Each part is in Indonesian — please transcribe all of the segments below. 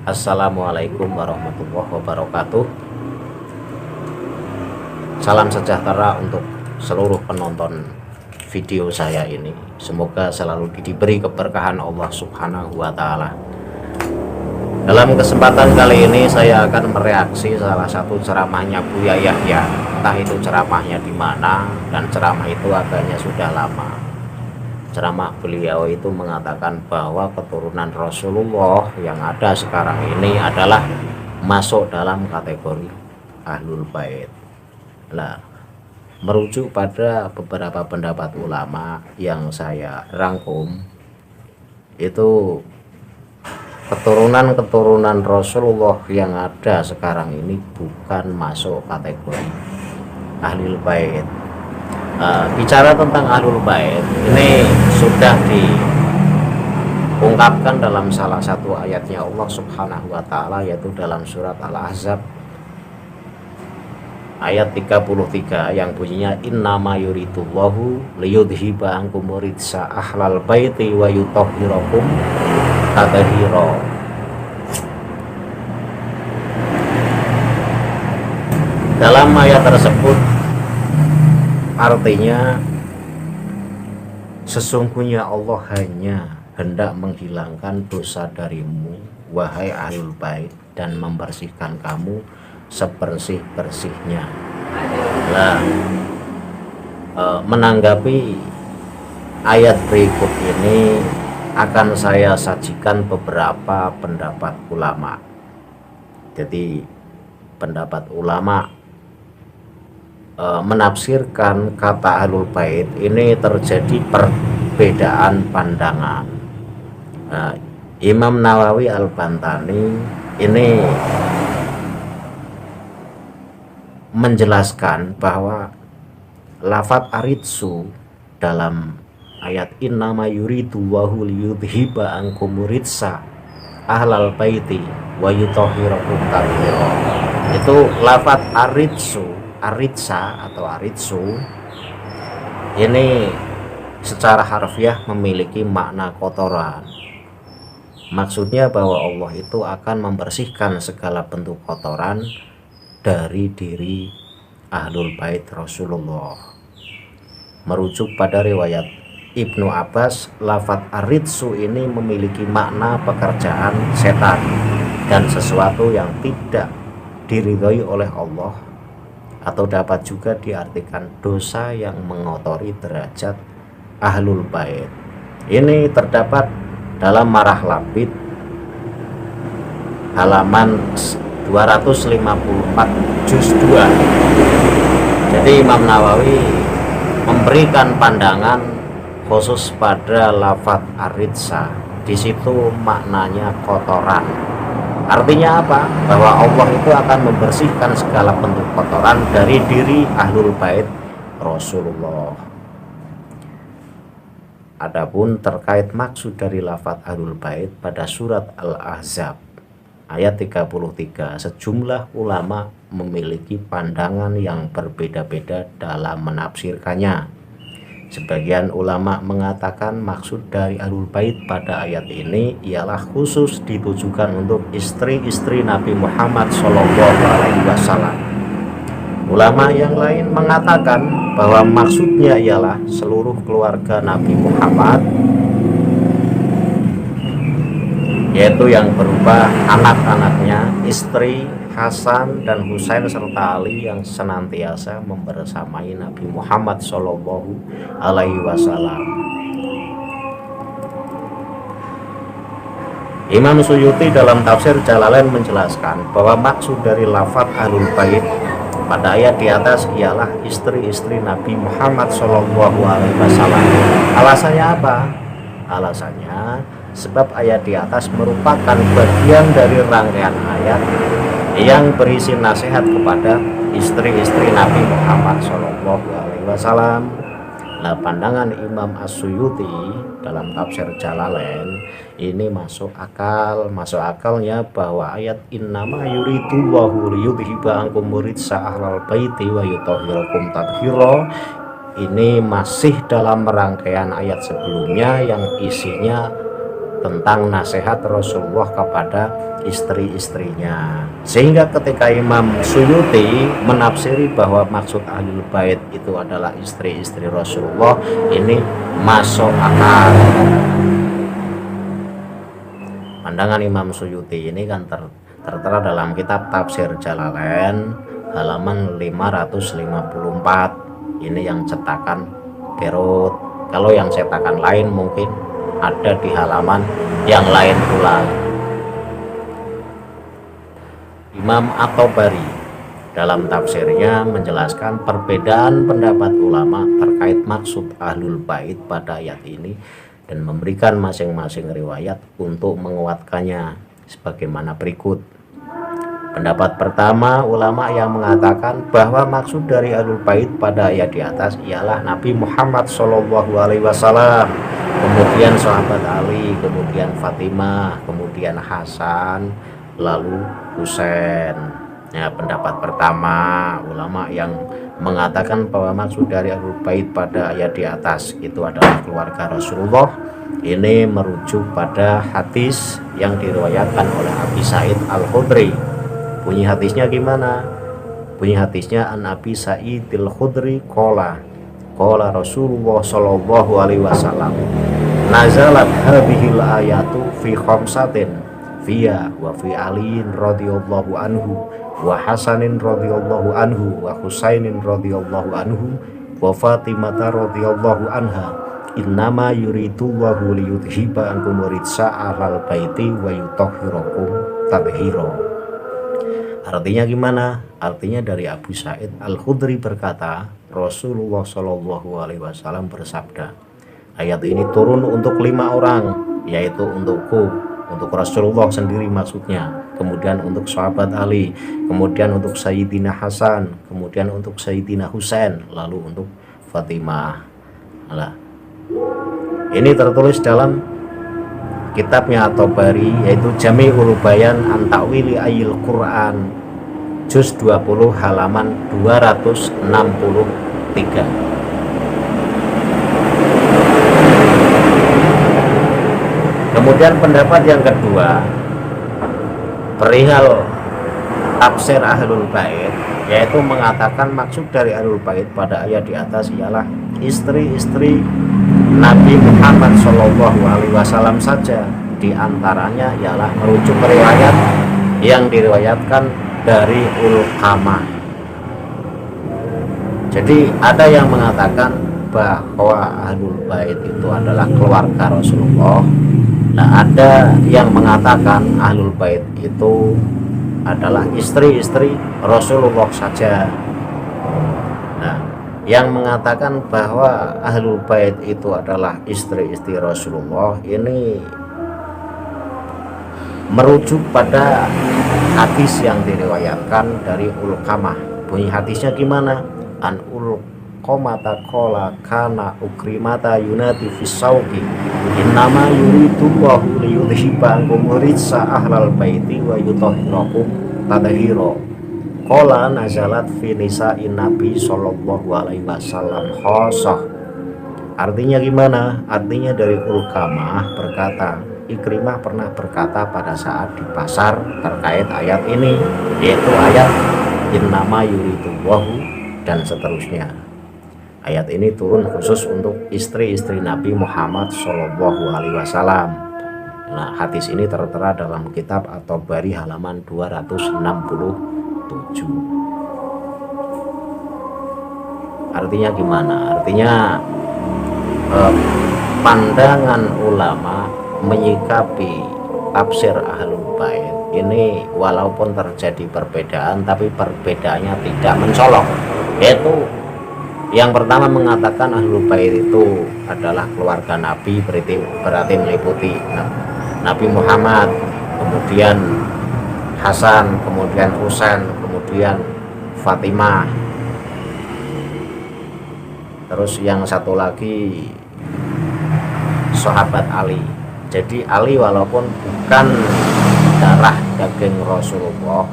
Assalamualaikum warahmatullahi wabarakatuh. Salam sejahtera untuk seluruh penonton video saya ini. Semoga selalu diberi keberkahan Allah Subhanahu wa Ta'ala. Dalam kesempatan kali ini saya akan mereaksi salah satu ceramahnya Buya Yahya. Entah itu ceramahnya di mana, dan ceramah itu agaknya sudah lama. Ceramah beliau itu mengatakan bahwa keturunan Rasulullah yang ada sekarang ini adalah masuk dalam kategori Ahlul Bait. Nah, merujuk pada beberapa pendapat ulama yang saya rangkum, itu keturunan Rasulullah yang ada sekarang ini bukan masuk kategori Ahlul Bait. Bicara tentang Ahlul Bait, ini sudah diungkapkan dalam salah satu ayatnya Allah Subhanahu wa Ta'ala, yaitu dalam surat Al-Ahzab ayat 33 yang bunyinya innama yuridullahu liyudhiba ankum ridsa ahlal baiti wa yutahhirakum tathira. Dalam ayat tersebut artinya, sesungguhnya Allah hanya hendak menghilangkan dosa darimu, wahai Ahlul Bait, dan membersihkan kamu sebersih-bersihnya. Nah, menanggapi ayat berikut ini akan saya sajikan beberapa pendapat ulama. Jadi pendapat ulama menafsirkan kata Ahlul Bait ini terjadi perbedaan pandangan. Imam Nawawi Al-Bantani ini menjelaskan bahwa lafadz aritsu dalam ayat innama yuridu wahu liyudhiba ankum ridsa ahlal baiti wa yutahhirakum tathira, itu lafadz aritsa atau aritsu ini secara harfiah memiliki makna kotoran. Maksudnya bahwa Allah itu akan membersihkan segala bentuk kotoran dari diri Ahlul Bait Rasulullah. Merujuk pada riwayat Ibnu Abbas, lafadz aritsu ini memiliki makna pekerjaan setan dan sesuatu yang tidak diridhoi oleh Allah, atau dapat juga diartikan dosa yang mengotori derajat Ahlul Bait. Ini terdapat dalam Marah Labid halaman 254 juz 2. Jadi Imam Nawawi memberikan pandangan khusus pada lafadz aritsa. Di situ maknanya kotoran. Artinya apa? Bahwa Allah itu akan membersihkan segala bentuk kotoran dari diri Ahlul Bait Rasulullah. Adapun terkait maksud dari lafadz Ahlul Bait pada surat Al-Ahzab ayat 33, sejumlah ulama memiliki pandangan yang berbeda-beda dalam menafsirkannya. Sebagian ulama mengatakan maksud dari Ahlul Bait pada ayat ini ialah khusus ditujukan untuk istri-istri Nabi Muhammad SAW. Ulama yang lain mengatakan bahwa maksudnya ialah seluruh keluarga Nabi Muhammad, yaitu yang berupa anak-anaknya, istri Hasan dan Husain serta Ali yang senantiasa membersamai Nabi Muhammad Shallallahu Alaihi Wasallam. Imam Suyuti dalam tafsir Jalalain menjelaskan bahwa maksud dari lafadz Ahlul Bait pada ayat di atas ialah istri-istri Nabi Muhammad Shallallahu Alaihi Wasallam. Alasannya apa? Alasannya sebab ayat di atas merupakan bagian dari rangkaian ayat yang berisi nasihat kepada istri-istri Nabi Muhammad SAW. Nah, pandangan Imam As-Suyuti dalam tafsir Jalalain ini masuk akalnya bahwa ayat innama yuridullahu liyudhiba ankum ridsa ahlal baiti wa yutahhirakum tathira ini masih dalam rangkaian ayat sebelumnya yang isinya tentang nasihat Rasulullah kepada istri-istrinya. Sehingga ketika Imam Suyuti menafsiri bahwa maksud Ahlul Bait itu adalah istri-istri Rasulullah, ini masuk akal. Pandangan Imam Suyuti ini kan tertera dalam kitab Tafsir Jalalain halaman 554. Ini yang cetakan Beirut. Kalau yang cetakan lain mungkin ada di halaman yang lain pula. Imam At-Tabari dalam tafsirnya menjelaskan perbedaan pendapat ulama terkait maksud Ahlul Bait pada ayat ini dan memberikan masing-masing riwayat untuk menguatkannya sebagaimana berikut. Pendapat pertama, ulama yang mengatakan bahwa maksud dari Ahlul Bait pada ayat di atas ialah Nabi Muhammad SAW, kemudian sahabat Ali, kemudian Fatimah, kemudian Hasan, lalu Husain. Ya, pendapat pertama ulama yang mengatakan bahwa maksud dari Ahlul Bait pada ayat di atas itu adalah keluarga Rasulullah. Ini merujuk pada hadis yang diriwayatkan oleh Abi Sa'id Al-Khudri. Bunyi hadisnya gimana? Bunyi hadisnya an Abi Sa'id Al-Khudri qala Rasulullah sallallahu alaihi wasallam nazalat hadhil ayatu fi khamsatin fiya wa fi aliin radhiyallahu anhu wa Hasanin radhiyallahu anhu wa Husainin radhiyallahu anhu wa Fatimah radhiyallahu anha innama yuridullahu liyudhiba ankum rijsa ahlal baiti wa yutahhirakum tadhhira. Artinya gimana? Artinya dari Abu Sa'id Al-Khudri berkata, Rasulullah Shallallahu alaihi wasallam bersabda, ayat ini turun untuk 5 orang, yaitu untukku, untuk Rasulullah sendiri maksudnya, kemudian untuk sahabat Ali, kemudian untuk Sayyidina Hasan, kemudian untuk Sayyidina Husain, lalu untuk Fatimah. Nah, ini tertulis dalam kitabnya At-Tabari, yaitu Jami'ul Bayan an Ta'wili Ayil Quran, juz 20 halaman 263. Kemudian pendapat yang kedua perihal tafsir Ahlul Bait, yaitu mengatakan maksud dari Ahlul Bait pada ayat di atas ialah istri-istri Nabi Muhammad SAW saja. Di antaranya ialah merujuk riwayat yang diriwayatkan dari ulama. Jadi ada yang mengatakan bahwa Ahlul Bait itu adalah keluarga Rasulullah. Nah, ada yang mengatakan Ahlul Bait itu adalah istri-istri Rasulullah saja. Nah, yang mengatakan bahwa Ahlul Bait itu adalah istri-istri Rasulullah ini merujuk pada hadis yang diriwayatkan dari Ulqamah. Bunyi hadisnya gimana? An Ulqamata qala kana ukrimata yunati fis sauqi innama yuridullahu liyudhiba ankum rijsa ahlal baiti wa yutahhirakum tadhhira. Qala nazalat fi nisa'in nabi sallallahu alaihi wasallam khosoh. Artinya gimana? Artinya dari Ulqamah berkata, Ikrimah pernah berkata pada saat di pasar terkait ayat ini, yaitu ayat innama yuridullahu dan seterusnya. Ayat ini turun khusus untuk istri-istri Nabi Muhammad SAW. Nah, hadis ini tertera dalam kitab At-Tabari halaman 267. Artinya gimana? Artinya pandangan ulama menyikapi tafsir Ahlul Bait ini walaupun terjadi perbedaan, tapi perbedaannya tidak mencolok. Yaitu yang pertama mengatakan Ahlul Bait itu adalah keluarga Nabi, berarti meliputi Nabi Muhammad, kemudian Hasan, kemudian Husain, kemudian Fatimah. Terus yang satu lagi sahabat Ali. Jadi Ali walaupun bukan darah daging Rasulullah,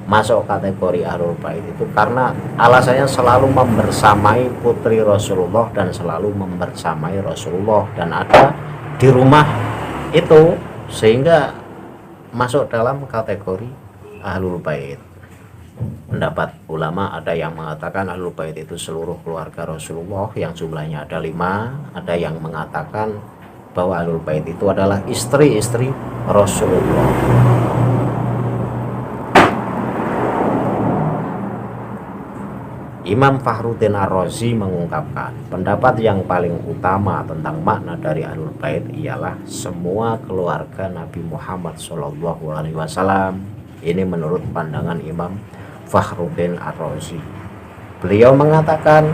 masuk kategori Ahlul Bait itu karena alasannya selalu membersamai putri Rasulullah dan selalu membersamai Rasulullah, dan ada di rumah itu sehingga masuk dalam kategori ahlul bait. Pendapat ulama ada yang mengatakan ahlul bait itu seluruh keluarga Rasulullah yang jumlahnya ada 5, ada yang mengatakan bahwa ahlul bait itu adalah istri-istri Rasulullah. Imam Fakhruddin Ar-Razi mengungkapkan pendapat yang paling utama tentang makna dari ahlul bait ialah semua keluarga Nabi Muhammad SAW. Ini menurut pandangan Imam Fakhruddin Ar-Razi. Beliau mengatakan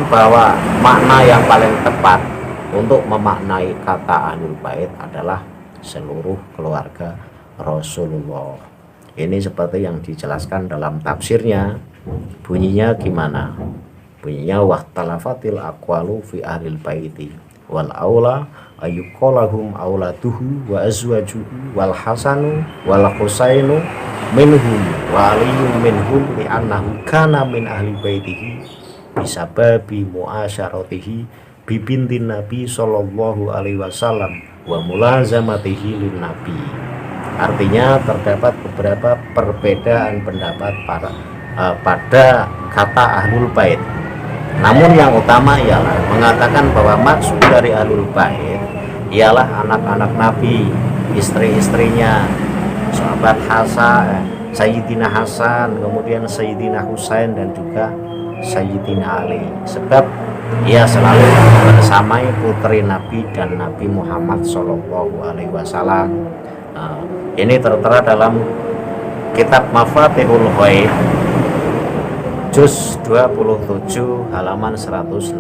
bahwa makna yang paling tepat untuk memaknai kata ahlul bait adalah seluruh keluarga Rasulullah. Ini seperti yang dijelaskan dalam tafsirnya. Bunyinya gimana? Bunyinya waqtalafatil aqwalu fi ahlil baiti wal aula ayyuqalahum auladuhu wa azwajuhu wal hasanu wal husainu minhum wa aliyun minhum li'annahu kana min ahli baitihi bisababi muasyaratihi bibintin nabi sallallahu alaihi wasallam wa mulazamatihi lin nabi. Artinya terdapat beberapa perbedaan pendapat pada kata ahlul bait. Namun yang utama ialah mengatakan bahwa maksud dari ahlul bait ialah anak-anak Nabi, istri-istrinya, sahabat Sayyidina Hasan, kemudian Sayyidina Husain dan juga Sayyidina Ali. Sebab ia selalu bersamai putri Nabi dan Nabi Muhammad SAW. Ini tertera dalam kitab Mafatihul Ghaib Juz 27 halaman 168.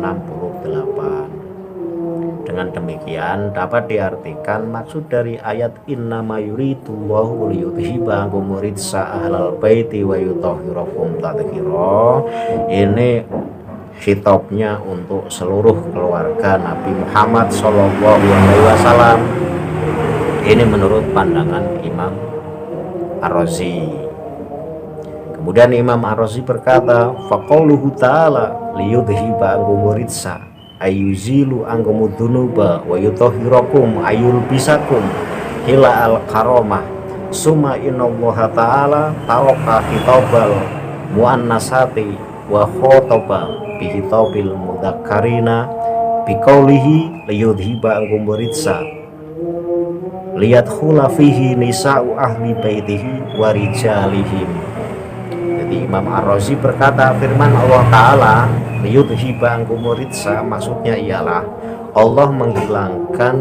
Dengan demikian dapat diartikan maksud dari ayat innama yuridullahu liyudhiba ankum rijsa ahlal baiti wa yutahhirakum tathira. Ini khitabnya untuk seluruh keluarga Nabi Muhammad SAW. Ini menurut pandangan Imam Ar-Razi. Kemudian Imam Ar-Razi berkata, faqauluhu ta'ala liyudhiba ankum rijsa ayuzilu ankum dzunuba wa yutahhirakum ayulbisakum hila al-karamah summa innallaha ta'ala taraka khitabal muannasati wa khotaba bihitabil mudzakarina biqaulihi liyudhiba ankum rijsa liyadkhula fihi nisa'u ahli baitihi wa rijalihim. Jadi Imam Ar-Razi berkata firman Allah Ta'ala liyudhiba ankum rijsa, maksudnya ialah Allah menghilangkan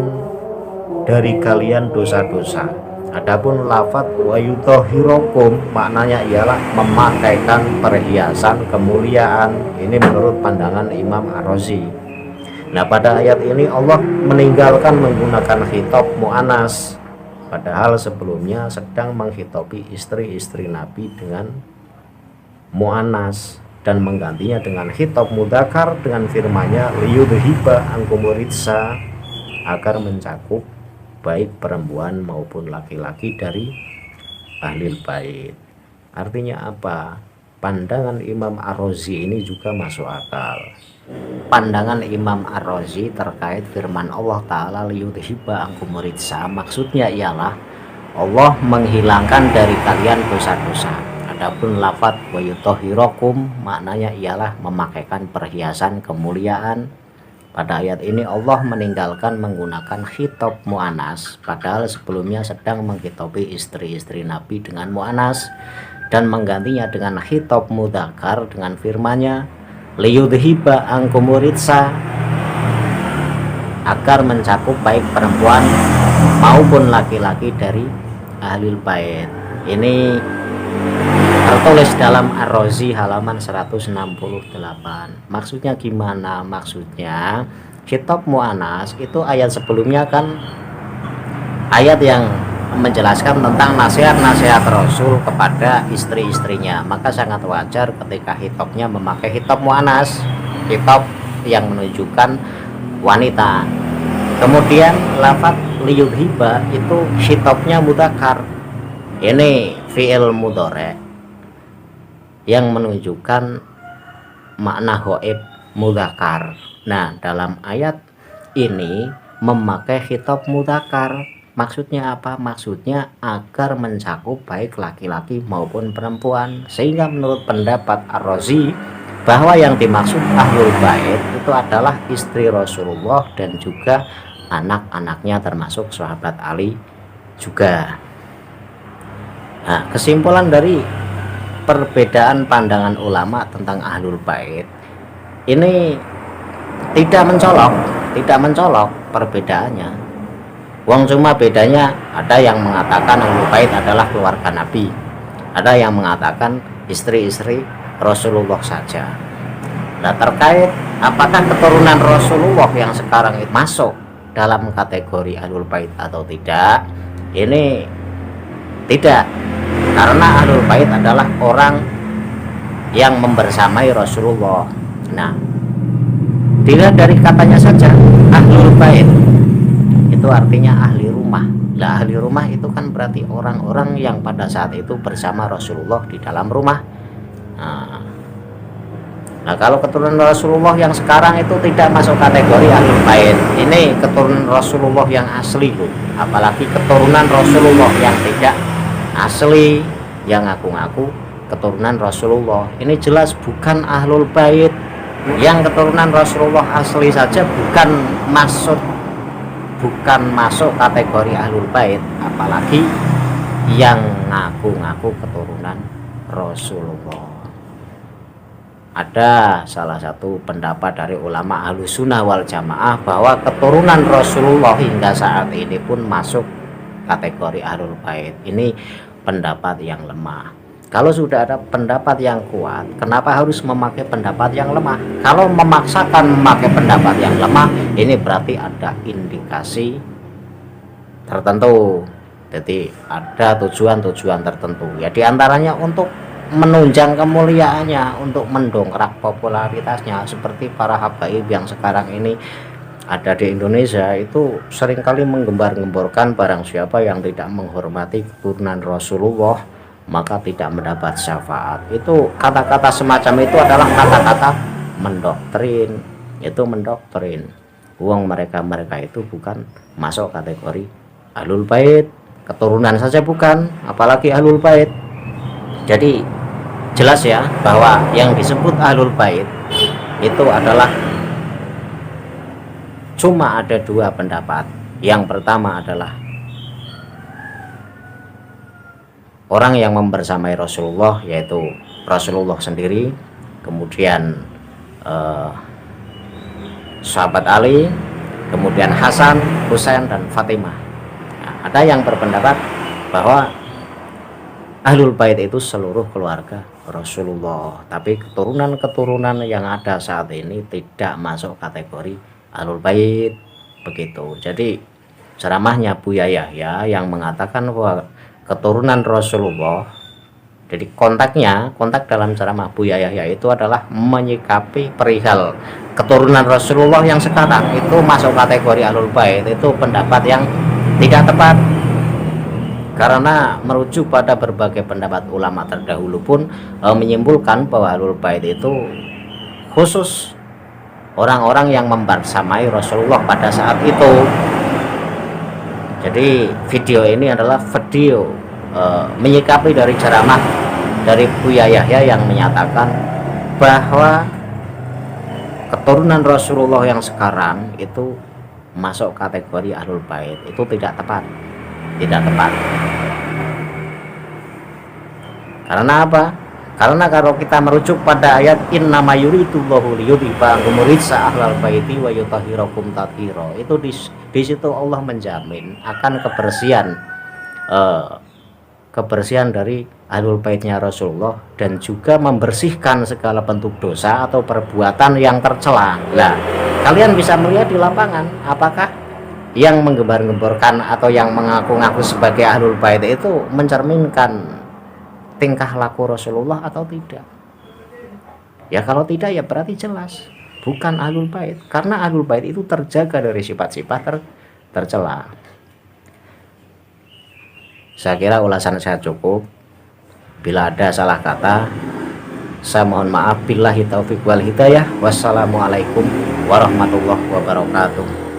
dari kalian dosa-dosa. Adapun lafaz wa yutahhirakum maknanya ialah memakaikan perhiasan kemuliaan. Ini menurut pandangan Imam Ar-Razi. Nah, pada ayat ini Allah meninggalkan menggunakan khitab mu'anas, padahal sebelumnya sedang menghitabi istri-istri Nabi dengan mu'anas dan menggantinya dengan khitab mudzakkar dengan firman-Nya liyudhiba ankum rijsa, agar mencakup baik perempuan maupun laki-laki dari ahlul bait. Artinya apa? Pandangan Imam Ar-Razi ini juga masuk akal. Pandangan Imam Ar-Razi terkait firman Allah Ta'ala liyudhiba ankum rijsa, maksudnya ialah Allah menghilangkan dari kalian dosa-dosa. Adapun lafaz wa yutahhirakum maknanya ialah memakaikan perhiasan kemuliaan. Pada ayat ini Allah meninggalkan menggunakan khitab mu'anas, padahal sebelumnya sedang menghitabi istri-istri Nabi dengan mu'anas dan menggantinya dengan khitab mudzakkar dengan firman-Nya liyudhiba ankum rijsa, agar mencakup baik perempuan maupun laki-laki dari ahlul bait. Ini tertulis dalam Ar-Razi halaman 168. Maksudnya gimana? Maksudnya khitab mu'anas itu ayat sebelumnya kan ayat yang menjelaskan tentang nasihat-nasihat Rasul kepada istri-istrinya, maka sangat wajar ketika khitabnya memakai khitab mu'anas, khitab yang menunjukkan wanita. Kemudian lafaz liyudhiba itu khitabnya mudzakkar. Ini fi'il mudhari yang menunjukkan makna ghaib mudzakkar. Nah, dalam ayat ini memakai khitab mudzakkar. Maksudnya apa? Maksudnya agar mencakup baik laki-laki maupun perempuan, sehingga menurut pendapat Ar-Razi bahwa yang dimaksud ahlul bait itu adalah istri Rasulullah dan juga anak-anaknya termasuk sahabat Ali juga. Nah, kesimpulan dari perbedaan pandangan ulama tentang ahlul bait ini tidak mencolok perbedaannya. Wong cuma bedanya ada yang mengatakan ahlul bait adalah keluarga Nabi, ada yang mengatakan istri-istri Rasulullah saja. Nah, terkait apakah keturunan Rasulullah yang sekarang itu masuk dalam kategori ahlul bait atau tidak, ini tidak, karena ahlul bait adalah orang yang membersamai Rasulullah. Nah, dilihat dari katanya saja ahlul bait itu artinya ahli rumah. Nah, ahli rumah itu kan berarti orang-orang yang pada saat itu bersama Rasulullah di dalam rumah. Nah, kalau keturunan Rasulullah yang sekarang itu tidak masuk kategori ahlul bait. Ini keturunan Rasulullah yang asli loh. Apalagi keturunan Rasulullah yang tidak asli, yang ngaku-ngaku keturunan Rasulullah. Ini jelas bukan ahlul bait. Yang keturunan Rasulullah asli saja bukan masuk kategori ahlul bait, apalagi yang ngaku-ngaku keturunan Rasulullah. Ada salah satu pendapat dari ulama Ahlussunnah wal Jamaah bahwa keturunan Rasulullah hingga saat ini pun masuk kategori ahlul bait. Ini pendapat yang lemah. Kalau sudah ada pendapat yang kuat, kenapa harus memakai pendapat yang lemah? Kalau memaksakan memakai pendapat yang lemah, ini berarti ada indikasi tertentu. Jadi ada tujuan-tujuan tertentu. Ya, diantaranya untuk menunjang kemuliaannya, untuk mendongkrak popularitasnya, seperti para habaib yang sekarang ini ada di Indonesia itu seringkali menggembar-gemborkan barang siapa yang tidak menghormati keturunan Rasulullah maka tidak mendapat syafaat. Itu kata-kata semacam itu adalah kata-kata mendoktrin. Itu mendoktrin. Uang mereka itu bukan masuk kategori ahlul bait, keturunan saja bukan, apalagi ahlul bait. Jadi jelas ya bahwa yang disebut ahlul bait itu adalah cuma ada dua pendapat. Yang pertama adalah orang yang membersamai Rasulullah, yaitu Rasulullah sendiri, kemudian sahabat Ali, kemudian Hasan, Husain, dan Fatimah. Nah, ada yang berpendapat bahwa ahlul bait itu seluruh keluarga Rasulullah, tapi keturunan-keturunan yang ada saat ini tidak masuk kategori ahlul bait, begitu. Jadi ceramahnya Buya Yahya yang mengatakan bahwa keturunan Rasulullah, jadi kontak dalam ceramah Buya Yahya itu adalah menyikapi perihal keturunan Rasulullah yang sekarang itu masuk kategori ahlul bait. Itu pendapat yang tidak tepat, karena merujuk pada berbagai pendapat ulama terdahulu pun menyimpulkan bahwa ahlul bait itu khusus orang-orang yang membersamai Rasulullah pada saat itu. Jadi video ini adalah video menyikapi dari ceramah dari Buya Yahya yang menyatakan bahwa keturunan Rasulullah yang sekarang itu masuk kategori ahlul bait. Itu tidak tepat. Karena apa? Karena kalau kita merujuk pada ayat innama yuridullahu liyudhiba ankum rijsa ahlal baiti wa yutahhirakum tathira, itu di situ Allah menjamin akan kebersihan dari ahlul baitnya Rasulullah dan juga membersihkan segala bentuk dosa atau perbuatan yang tercela. Nah, kalian bisa melihat di lapangan apakah yang menggembar-gemborkan atau yang mengaku-ngaku sebagai ahlul bait itu mencerminkan tingkah laku Rasulullah atau tidak. Ya kalau tidak ya berarti jelas bukan ahlul bait, karena ahlul bait itu terjaga dari sifat-sifat tercela. Saya kira ulasan saya cukup. Bila ada salah kata, saya mohon maaf. Billahi taufiq wal hidayah. Wassalamualaikum warahmatullahi wabarakatuh.